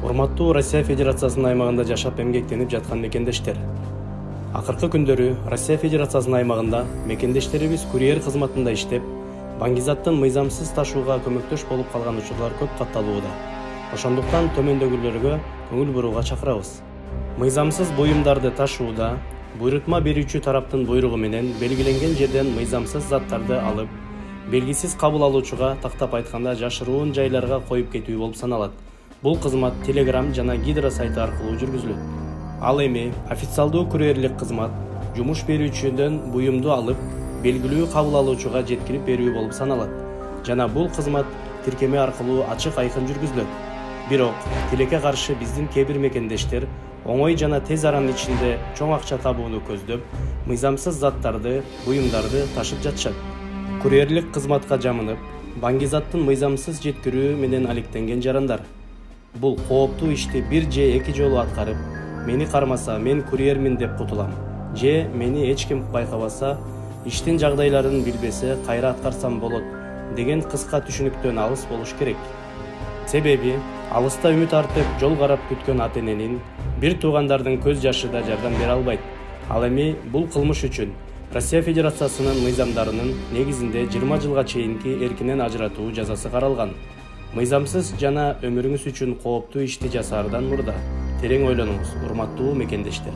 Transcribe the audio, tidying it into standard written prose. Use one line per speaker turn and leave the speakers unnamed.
Урматтуу Россия Федерациясынын аймагында жашап эмгектенип жаткан мекендештер. Акыркы күндөрү Россия Федерациясынын аймагында мекендештерибиз курьер кызматында иштеп, баңгизаттын мыйзамсыз ташууга көмөктөш болуп калган учурлар көп катталууда. Ошондуктан төмөндөгүлөргө көңүл бурууга чакырабыз. Мыйзамсыз буюмдарды ташууда буйрутма берүүчү тараптын буйругу менен белгиленген жерден мыйзамсыз заттарды алып, белгисиз кабыл алуучуга тактап айтканда жашыруун жайларга коюп кетүү болуп саналат. Бул кызмат Telegram жана Гидро сайты аркылуу жүргүзүлөт. Ал эми официалдуу курьерлик кызмат жумуш берүүчүдөн буюмду алып, белгилүү кабыл алуучуга жеткирип берүү болуп саналат. Жана бул кызмат тиркеме аркылуу ачык айкын жүргүзүлөт. Бирок тилекке каршы биздин кээ бир мекендештер оңой жана тез аранын ичинде чоң акча табууну көздөп, мыйзамсыз заттарды, буюмдарды ташып жатышат. Курьерлик кызматка жамынып, баңгизаттын мыйзамсыз жеткирүү менен алектенген жарандар. Бул кооптуу ишти бир же эки жолу аткарып, мени кармаса мен курьермин деп кутулам. Же мени эч ким байкабаса, иштин жагдайларын билбесе кайра аткарсам болот деген кыска түшүнүктөн алыс болуш керек. Себеби алыста үмүт артып жол карап күткөн ата-эненин, бир туугандардын көз жашы да жардам бере албайт. Ал эми бул кылмыш үчүн Россия Федерациясынын мыйзамдарынын негизинде 20 жылга чейинки эркинен ажыратуу жазасы каралган. Мыйзамсыз жана өмүрүңүз үчүн кооптуу ишти жасаардан мурда терең ойлонуңуз, урматтуу мекендештер.